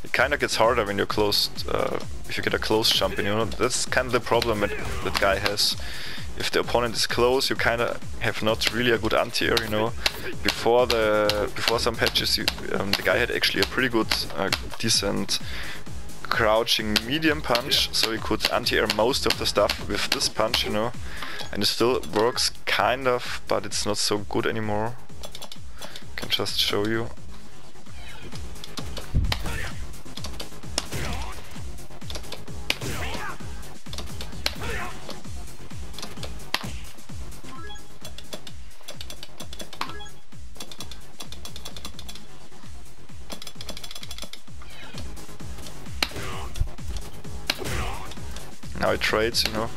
it kinda gets harder when you're closed, if you get a close jump in, you know, that's kinda the problem that guy has. If the opponent is close, you kinda have not really a good anti-air, you know. Before some patches, the guy had actually a pretty good, decent crouching medium punch, so he could anti-air most of the stuff with this punch, you know. And it still works kind of, but it's not so good anymore. I can just show you. Now it trades, you know.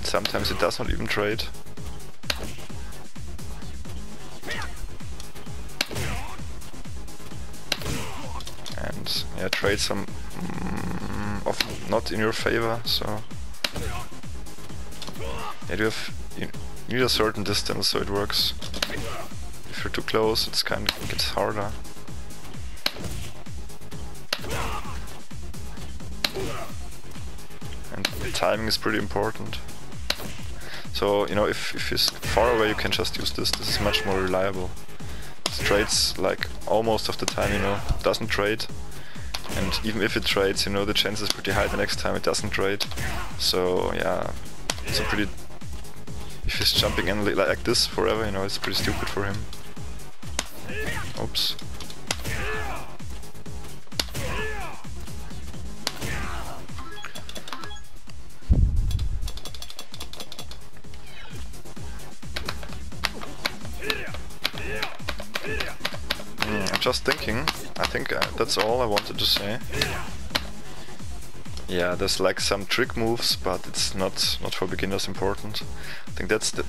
Sometimes it does not even trade. And yeah, trades some often not in your favor, so yeah, you need a certain distance so it works. If you're too close, it's kind of gets harder. And the timing is pretty important. So, you know, if he's far away, you can just use this. This is much more reliable. It trades like almost of the time, you know, doesn't trade. And even if it trades, you know, the chance is pretty high the next time it doesn't trade. So, yeah, it's a pretty... If he's jumping in like this forever, you know, it's pretty stupid for him. Oops. I'm just thinking, I think that's all I wanted to say. Yeah, there's like some trick moves, but it's not for beginners important. I think that's the...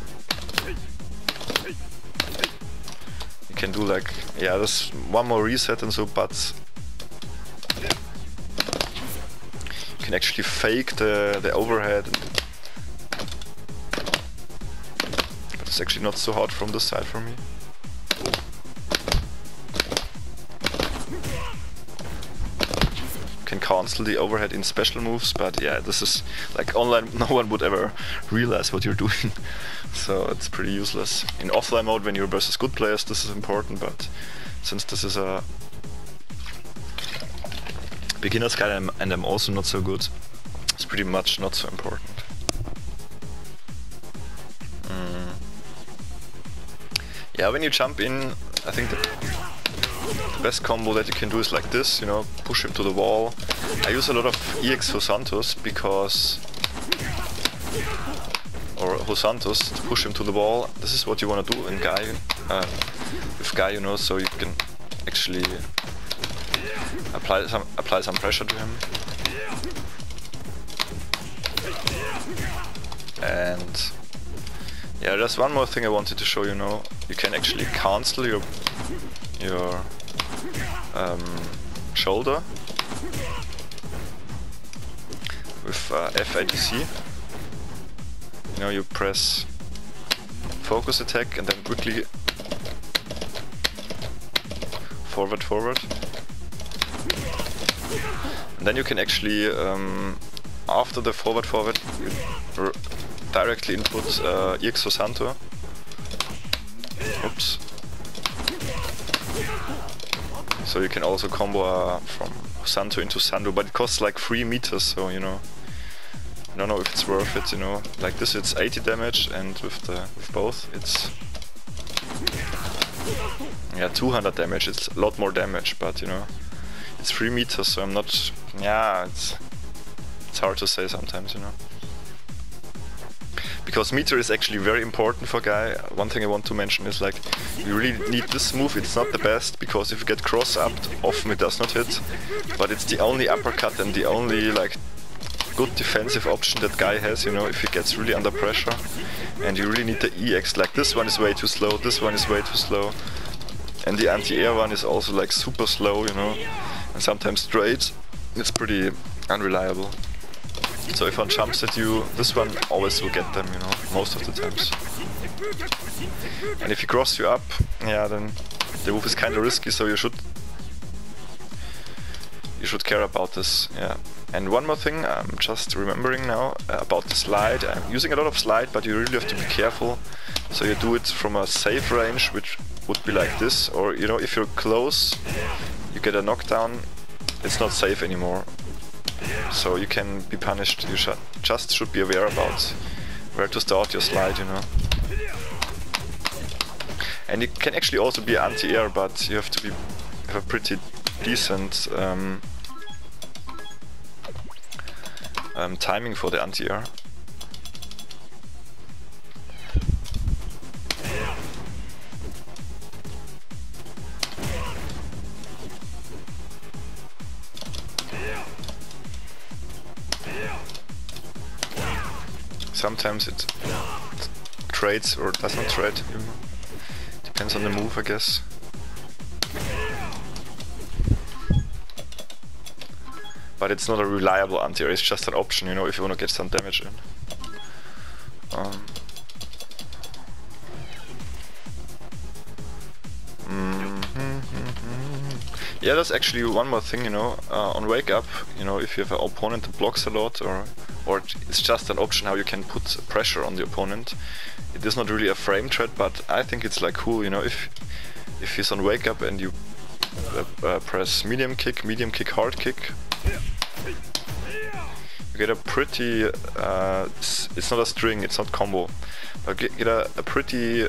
You can do like... Yeah, there's one more reset and so, but... You can actually fake the overhead. But it's actually not so hard from this side for me. Can cancel the overhead in special moves, but yeah, this is like online, no one would ever realize what you're doing, so it's pretty useless. In offline mode, when you're versus good players, this is important, but since this is a beginner's guide and I'm also not so good, it's pretty much not so important. Yeah, when you jump in, I think the best combo that you can do is like this, you know, push him to the wall. I use a lot of EX Hosantos because... or Hosantos to push him to the wall. This is what you want to do in Guy, with Guy, you know, so you can actually apply some pressure to him. And yeah, there's one more thing I wanted to show you now. You can actually cancel your shoulder with FADC. You know, you press focus attack and then quickly forward. And then you can actually, after the forward, you directly input EX Hosanto. Oops. So you can also combo from Hosanto into Sando, but it costs like 3 meters, so you know, I don't know if it's worth it, you know. Like this it's 80 damage and with both it's 200 damage. It's a lot more damage, but you know, it's 3 meters, so I'm not, it's hard to say sometimes, you know. Because meter is actually very important for Guy. One thing I want to mention is like, you really need this move. It's not the best, because if you get cross-upped, often it does not hit. But it's the only uppercut and the only like good defensive option that Guy has, you know, if he gets really under pressure. And you really need the EX, like this one is way too slow, this one is way too slow. And the anti-air one is also like super slow, you know. And sometimes straight, it's pretty unreliable. So if one jumps at you, this one always will get them, you know, most of the times. And if he crosses you up, yeah, then the move is kind of risky, so you should care about this, yeah. And one more thing, I'm just remembering now about the slide. I'm using a lot of slide, but you really have to be careful. So you do it from a safe range, which would be like this, or you know, if you're close, you get a knockdown, it's not safe anymore. So you can be punished. You just should be aware about where to start your slide, you know. And it can actually also be anti-air, but you have to have a pretty decent timing for the anti-air. Sometimes it trades or does not trade. Depends on the move, I guess. But it's not a reliable anti-air, it's just an option, you know, if you want to get some damage in. Yeah, there's actually one more thing, you know, on Wake Up, you know, if you have an opponent that blocks a lot, or it's just an option how you can put pressure on the opponent. It is not really a frame threat, but I think it's like cool, you know, if he's on Wake Up and you press medium kick, hard kick, you get a pretty, it's not a string, it's not combo, but get a pretty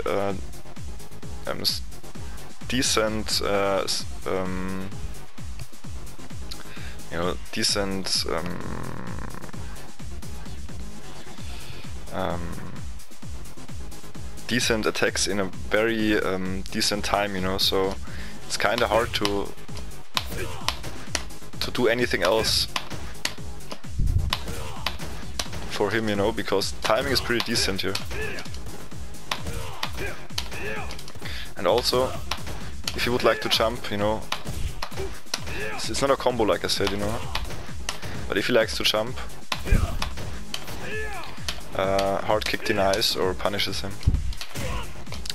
decent, you know, decent decent attacks in a very decent time, you know, so it's kinda hard to do anything else for him, you know, because timing is pretty decent here. And also, if you would like to jump, you know, it's not a combo like I said, you know, but if he likes to jump, hard kick denies or punishes him.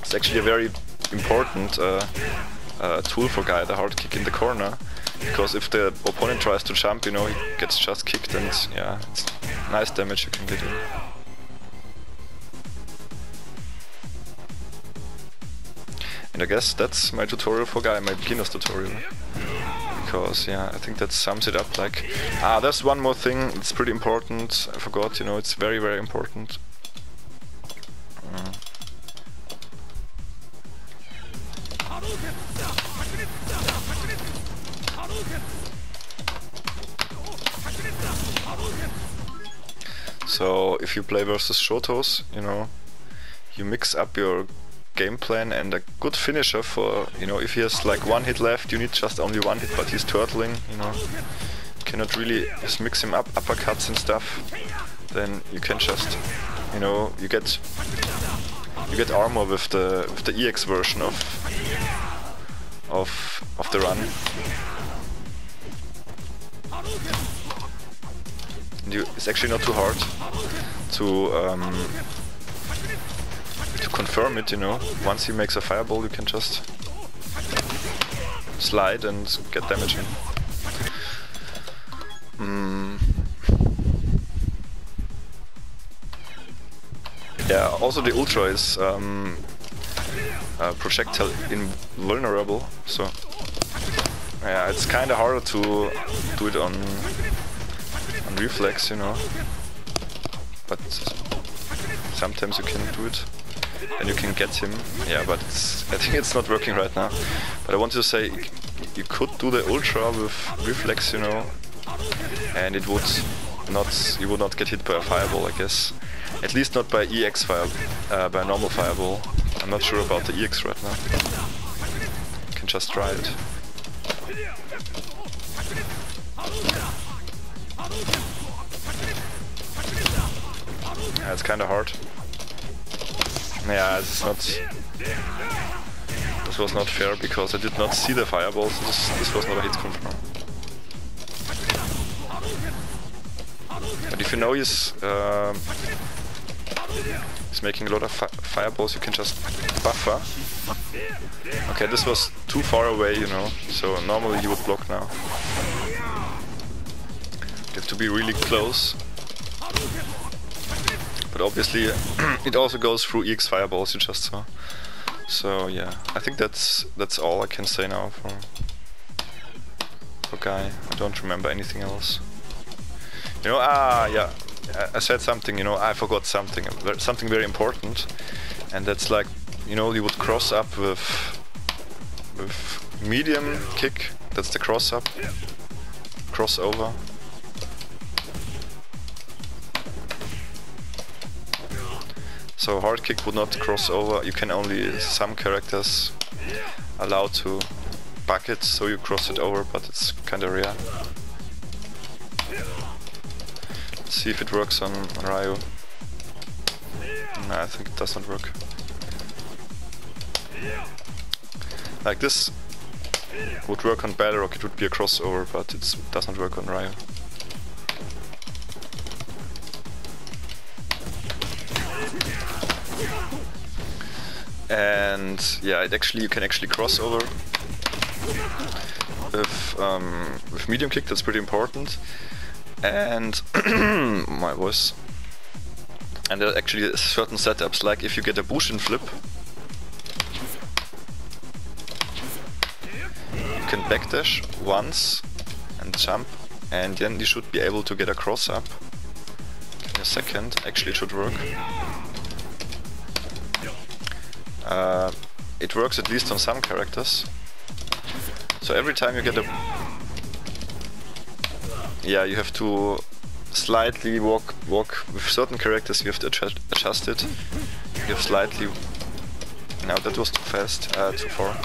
It's actually a very important tool for Guy, the hard kick in the corner, because if the opponent tries to jump, you know, he gets just kicked, and yeah, it's nice damage you can get in. And I guess that's my tutorial for Guy, my beginner's tutorial. Because, yeah, I think that sums it up. Like, there's one more thing, it's pretty important, I forgot, you know, it's very, very important. So, if you play versus Shotos, you know, you mix up your game plan, and a good finisher for, you know, if he has like one hit left, you need just only one hit, but he's turtling, you know, cannot really just mix him up, uppercuts and stuff, then you can just, you know, you get armor with the EX version of the run. And it's actually not too hard to confirm it, you know. Once he makes a fireball, you can just slide and get damage in. Yeah, also the ultra is projectile invulnerable, so yeah, it's kinda harder to do it on reflex, you know, but sometimes you can do it and you can get him. Yeah, but I think it's not working right now. But I wanted to say, you could do the ultra with reflex, you know, and it would not, you would not get hit by a fireball, I guess. At least not by EX fire, by a normal fireball. I'm not sure about the EX right now. You can just try it. Yeah, it's kinda hard. Yeah, it's not. This was not fair because I did not see the fireball, so this was not a hit confirm. But if you know he's making a lot of fireballs, you can just buffer. Okay, this was too far away, you know, so normally you would block now. You have to be really close. But obviously it also goes through EX fireballs, you just saw. So yeah, I think that's all I can say now for Guy. I don't remember anything else. You know, yeah, I said something, you know, I forgot something very important, and that's like, you know, you would cross up with medium kick, that's the cross up, crossover. So hard kick would not cross over, you can only, some characters allow to back it, so you cross it over, but it's kinda rare. Let's see if it works on Ryu. No, I think it does not work. Like this would work on Balrog, it would be a crossover, but it doesn't work on Ryu. And yeah, you can actually cross over with medium kick, that's pretty important. And my voice. And there are actually certain setups, like if you get a Bushin flip, you can backdash once and jump, and then you should be able to get a cross up. Give me a second, actually it should work. It works at least on some characters. So every time you get a... Yeah, you have to slightly walk with certain characters, you have to adjust it. You have slightly... No, that was too fast, too far.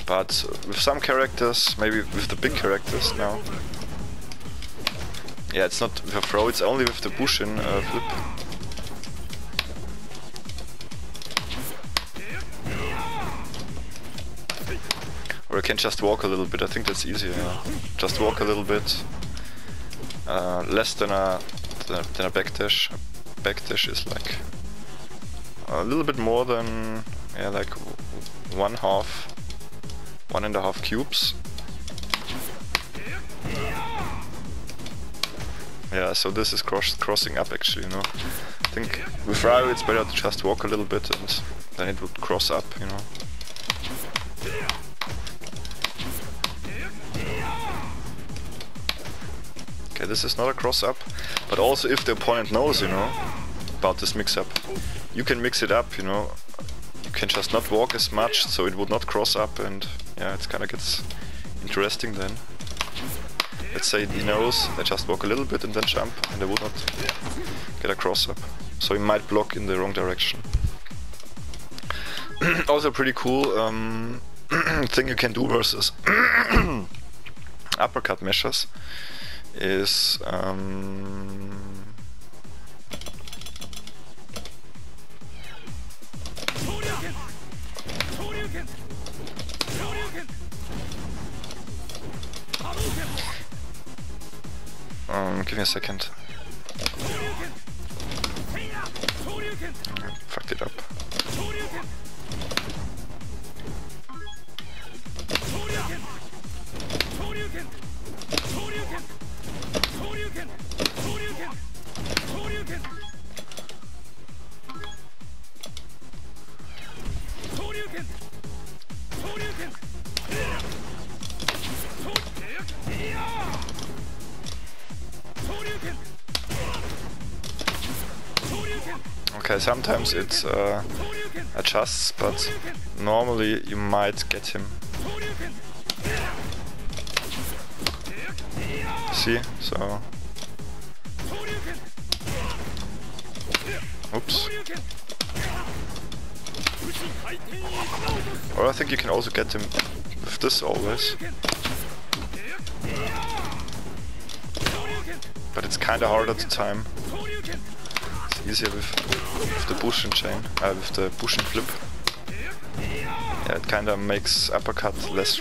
But with some characters, maybe with the big characters now. Yeah, it's not with a throw, it's only with the Bushin flip. Or you can just walk a little bit, I think that's easier. Yeah. Just walk a little bit. Less than a backdash. A backdash is like a little bit more than, yeah, like 1.5 cubes. Yeah, so this is crossing up actually, you know. I think with Ryu it's better to just walk a little bit and then it would cross up, you know. Okay, this is not a cross up, but also if the opponent knows, you know, about this mix up, you can mix it up, you know. You can just not walk as much, so it would not cross up, and yeah, it kind of gets interesting then. Let's say he knows, I just walk a little bit and then jump, and I would not get a cross up. So he might block in the wrong direction. Also pretty cool thing you can do versus uppercut measures is give me a second. Fucked it up. Okay, sometimes it adjusts, but normally you might get him. See? So... Oops. Or I think you can also get him with this always. But it's kinda harder to time. It's easier with the Bushin chain, with the Bushin flip. yeah, it kinda makes uppercut less